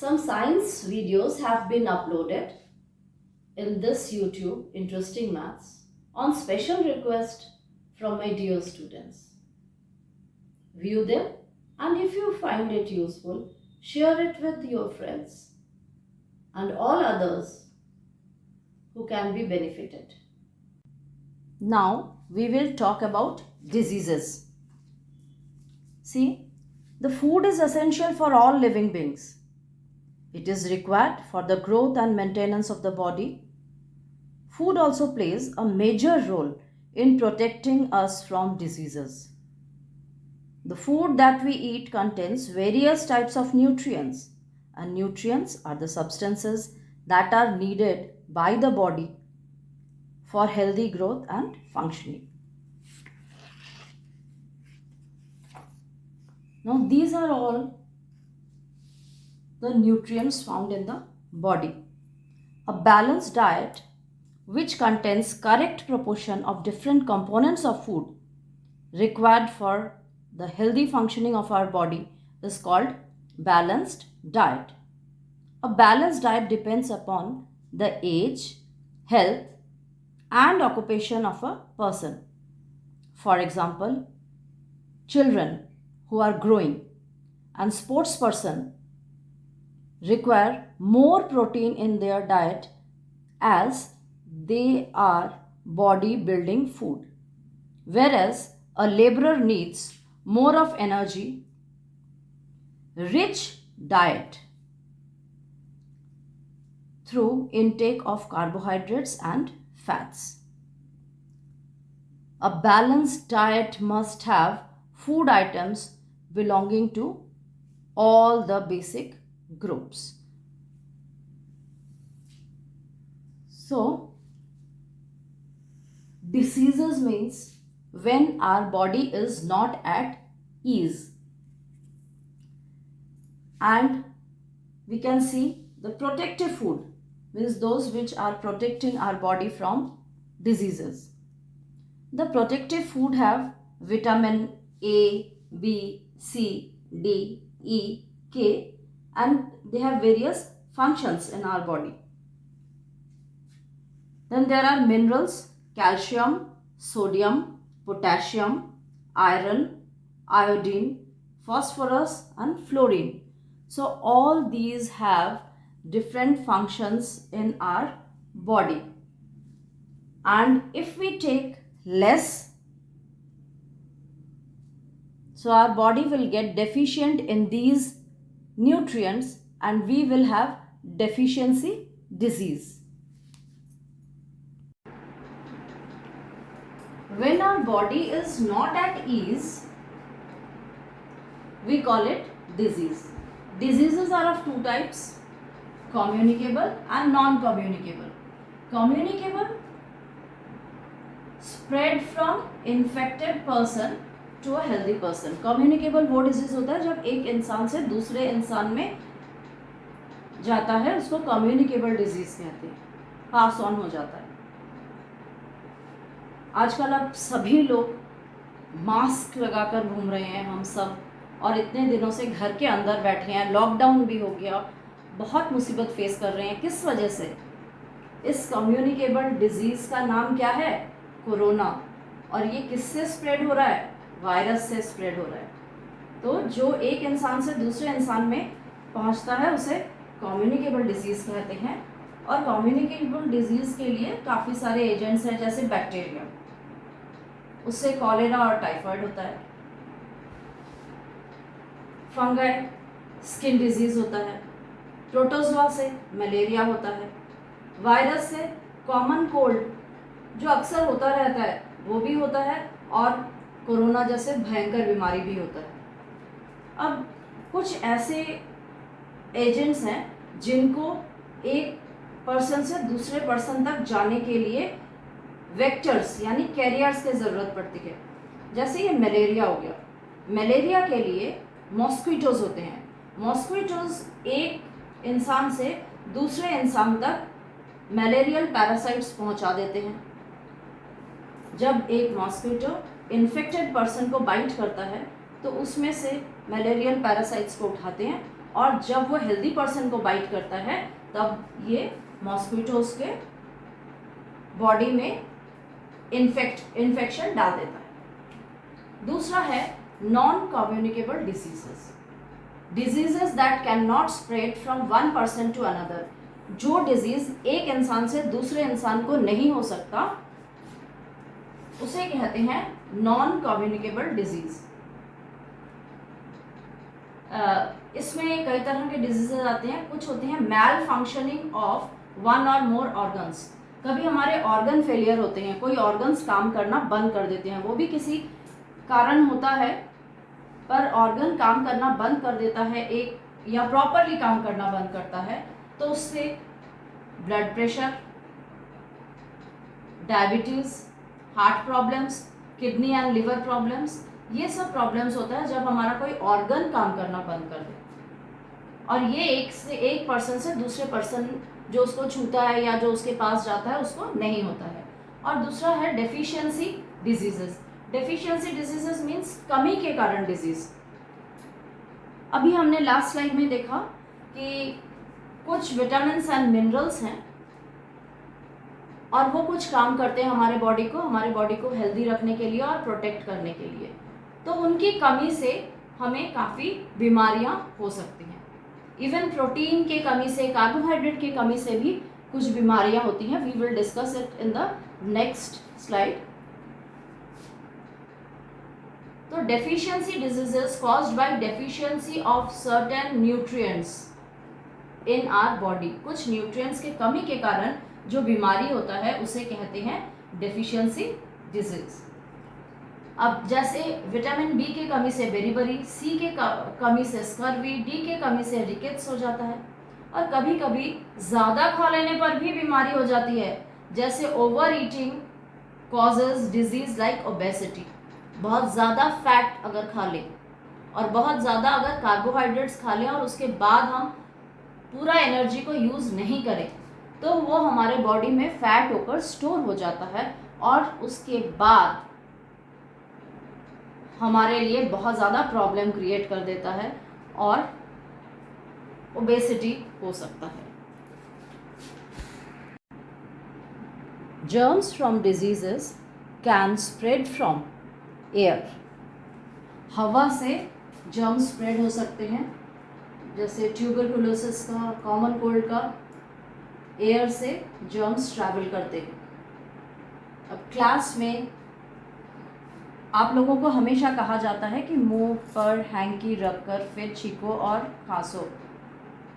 Some science videos have been uploaded in this YouTube Interesting Maths on special request from my dear students. View them, and if you find it useful, share it with your friends and all others who can be benefited. Now we will talk about diseases. See, the food is essential for all living beings. It is required for the growth and maintenance of the body. Food also plays a major role in protecting us from diseases. The food that we eat contains various types of nutrients, and nutrients are the substances that are needed by the body for healthy growth and functioning. Now, these are all the nutrients found in the body. A balanced diet which contains correct proportion of different components of food required for the healthy functioning of our body is called balanced diet. A balanced diet depends upon the age, health, and occupation of a person. For example, children who are growing and sports person require more protein in their diet as they are body building food, whereas a laborer needs more of energy rich diet through intake of carbohydrates and fats. A balanced diet must have food items belonging to all the basic groups. So, diseases means when our body is not at ease. And we can see the protective food means those which are protecting our body from diseases. The protective food have vitamin A, B, C, D, E, K, and they have various functions in our body. Then there are minerals, calcium, sodium, potassium, iron, iodine, phosphorus and fluorine. So all these have different functions in our body. And if we take less, so our body will get deficient in these nutrients and we will have deficiency disease. When our body is not at ease, we call it disease. Diseases are of two types, communicable and non-communicable. Communicable spread from infected person to a healthy person. Communicable वो disease होता है जब एक इंसान से दूसरे इंसान में जाता है, उसको कम्युनिकेबल डिजीज कहते हैं, पास ऑन हो जाता है. आजकल अब सभी लोग मास्क लगाकर घूम रहे हैं, हम सब, और इतने दिनों से घर के अंदर बैठे हैं, लॉकडाउन भी हो गया, बहुत मुसीबत फेस कर रहे हैं. किस वजह से? इस कम्युनिकेबल डिजीज़ का नाम क्या है? कोरोना. और ये किससे स्प्रेड हो रहा है? वायरस से स्प्रेड हो रहा है. तो जो एक इंसान से दूसरे इंसान में पहुंचता है उसे कम्युनिकेबल डिजीज़ कहते हैं. और कम्युनिकेबल डिजीज़ के लिए काफ़ी सारे एजेंट्स हैं, जैसे बैक्टीरिया, उससे कॉलेरा और टाइफाइड होता है. फंगाई स्किन डिजीज़ होता है. प्रोटोजोआ से मलेरिया होता है. वायरस से कॉमन कोल्ड जो अक्सर होता रहता है वो भी होता है, और कोरोना जैसे भयंकर बीमारी भी होता है. अब कुछ ऐसे एजेंट्स हैं जिनको एक पर्सन से दूसरे पर्सन तक जाने के लिए वेक्टर्स यानी कैरियर्स की ज़रूरत पड़ती है. जैसे ये मलेरिया हो गया. मलेरिया के लिए मॉस्क्विटोज होते हैं. मॉस्क्विटोज एक इंसान से दूसरे इंसान तक मलेरियल पैरासाइट्स पहुंचा देते हैं. जब एक मॉस्क्विटो इन्फेक्टेड पर्सन को बाइट करता है तो उसमें से मलेरियल पैरासाइट्स को उठाते हैं और जब वो हेल्दी पर्सन को बाइट करता है तब ये मॉस्किटोज के बॉडी में इन्फेक्शन डाल देता है। दूसरा है non communicable diseases that can not spread from one person to another. जो डिजीज एक इंसान से दूसरे इंसान को नहीं हो सकता उसे कहते हैं नॉन कम्युनिकेबल डिजीज। इसमें कई तरह के डिजीजेज आते हैं। कुछ होते हैं मैल फंक्शनिंग ऑफ वन और मोर ऑर्गन्स। कभी हमारे ऑर्गन फेलियर होते हैं, कोई ऑर्गन्स काम करना बंद कर देते हैं, वो भी किसी कारण होता है, पर ऑर्गन काम करना बंद कर देता है एक या प्रॉपरली काम करना बंद करता है, तो उससे blood pressure, diabetes, heart problems, kidney and liver problems, ये सब प्रॉब्लम्स होता है जब हमारा कोई ऑर्गन काम करना बंद कर दे। और ये एक पर्सन से दूसरे पर्सन जो उसको छूता है या जो उसके पास जाता है उसको नहीं होता है। और दूसरा है deficiency diseases. Deficiency diseases means कमी के कारण डिजीज। अभी हमने लास्ट स्लाइड में देखा कि कुछ विटामिन्स एंड मिनरल्स हैं और वो कुछ काम करते हैं हमारे बॉडी को हेल्दी रखने के लिए और प्रोटेक्ट करने के लिए। तो उनकी कमी से हमें काफ़ी बीमारियां हो सकती हैं। इवन प्रोटीन के कमी से, कार्बोहाइड्रेट की कमी से भी कुछ बीमारियां होती हैं। We will discuss it in the next slide. तो deficiency diseases caused by deficiency of certain nutrients in our body. कुछ न्यूट्रिएंट्स के कमी के कारण जो बीमारी होता है उसे कहते हैं डेफिशिएंसी डिजीज। अब जैसे विटामिन बी के कमी से बेरीबरी, सी के कमी से स्कर्वी, डी के कमी से रिकेट्स हो जाता है। और कभी कभी ज़्यादा खा लेने पर भी बीमारी हो जाती है, जैसे over eating causes disease like obesity. बहुत ज़्यादा फैट अगर खा लें और बहुत ज़्यादा अगर कार्बोहाइड्रेट्स खा लें और उसके बाद हम पूरा एनर्जी को यूज़ नहीं करें तो वो हमारे बॉडी में फैट होकर स्टोर हो जाता है और उसके बाद हमारे लिए बहुत ज़्यादा प्रॉब्लम क्रिएट कर देता है और ओबेसिटी हो सकता है। Germs from diseases can spread from air. हवा से जर्म्स स्प्रेड हो सकते हैं, जैसे ट्यूबरकुलोसिस का, कॉमन कोल्ड का, एयर से जर्म्स ट्रैवल करते हैं। अब क्लास में आप लोगों को हमेशा कहा जाता है कि मुंह पर हैंकी रखकर फिर छींको और खांसो।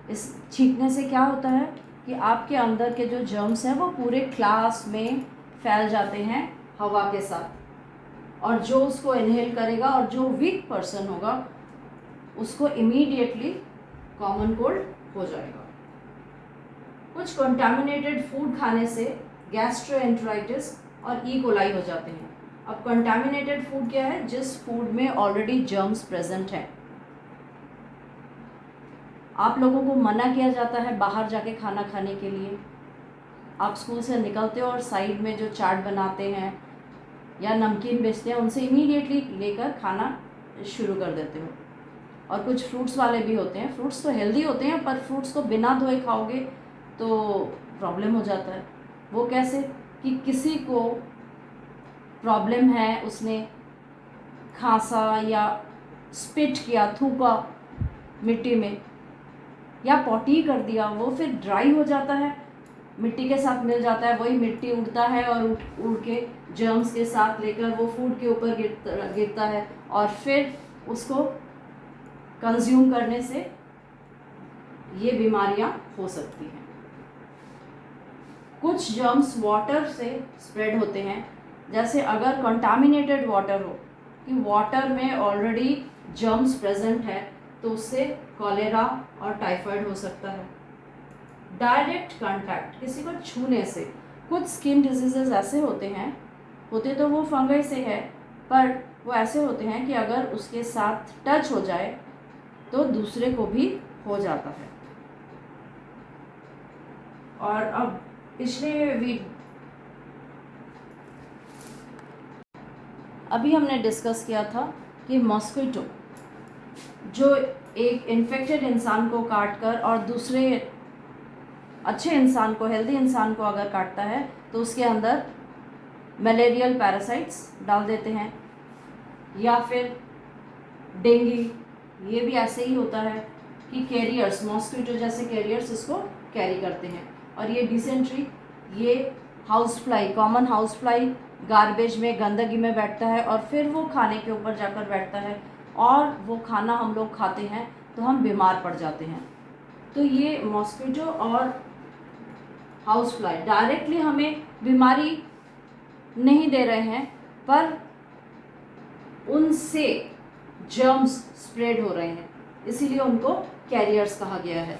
इस छींकने से क्या होता है कि आपके अंदर के जो जर्म्स हैं वो पूरे क्लास में फैल जाते हैं हवा के साथ, और जो उसको इनहेल करेगा और जो वीक पर्सन होगा उसको इमीडिएटली कॉमन कोल्ड हो जाएगा। कुछ कंटामिनेटेड फूड खाने से गैस्ट्रोएंटेराइटिस और ई कोलाई हो जाते हैं। अब कंटामिनेटेड फूड क्या है? जिस फूड में ऑलरेडी जर्म्स प्रेजेंट हैं। आप लोगों को मना किया जाता है बाहर जाके खाना खाने के लिए। आप स्कूल से निकलते हो और साइड में जो चाट बनाते हैं या नमकीन बेचते हैं उनसे इमीडिएटली लेकर खाना शुरू कर देते हो। और कुछ फ्रूट्स वाले भी होते हैं। फ्रूट्स तो हेल्दी होते हैं पर फ्रूट्स को बिना धोए खाओगे तो प्रॉब्लम हो जाता है। वो कैसे कि किसी को प्रॉब्लम है, उसने खांसा या स्पिट किया, थूका मिट्टी में या पॉटी कर दिया, वो फिर ड्राई हो जाता है, मिट्टी के साथ मिल जाता है, वही मिट्टी उड़ता है और उड़ के जर्म्स के साथ लेकर वो फूड के ऊपर गिरता है और फिर उसको कंज्यूम करने से ये बीमारियां हो सकती हैं। कुछ जर्म्स वाटर से स्प्रेड होते हैं, जैसे अगर कंटामिनेटेड वाटर हो कि वाटर में ऑलरेडी जर्म्स प्रेजेंट है तो उससे कॉलेरा और टाइफाइड हो सकता है। डायरेक्ट कांटेक्ट, किसी को छूने से, कुछ स्किन डिजीजेस ऐसे होते तो वो फंगस से है, पर वो ऐसे होते हैं कि अगर उसके साथ टच हो जाए तो दूसरे को भी हो जाता है। और अब अभी हमने डिस्कस किया था कि मॉस्किटो जो एक इन्फेक्टेड इंसान को काट कर और दूसरे अच्छे इंसान को, हेल्दी इंसान को अगर काटता है तो उसके अंदर मलेरियल पैरासाइट्स डाल देते हैं। या फिर डेंगू, ये भी ऐसे ही होता है कि कैरियर्स, मॉस्किटो जैसे कैरियर्स इसको कैरी करते हैं। और ये डिसेंट्री, ये house fly, common house fly garbage में, गंदगी में बैठता है और फिर वो खाने के ऊपर जाकर बैठता है और वो खाना हम लोग खाते हैं तो हम बीमार पड़ जाते हैं। तो ये मॉस्किटो और हाउस फ्लाई डायरेक्टली हमें बीमारी नहीं दे रहे हैं, पर उनसे जर्म्स स्प्रेड हो रहे हैं, इसीलिए उनको कैरियर्स कहा गया है।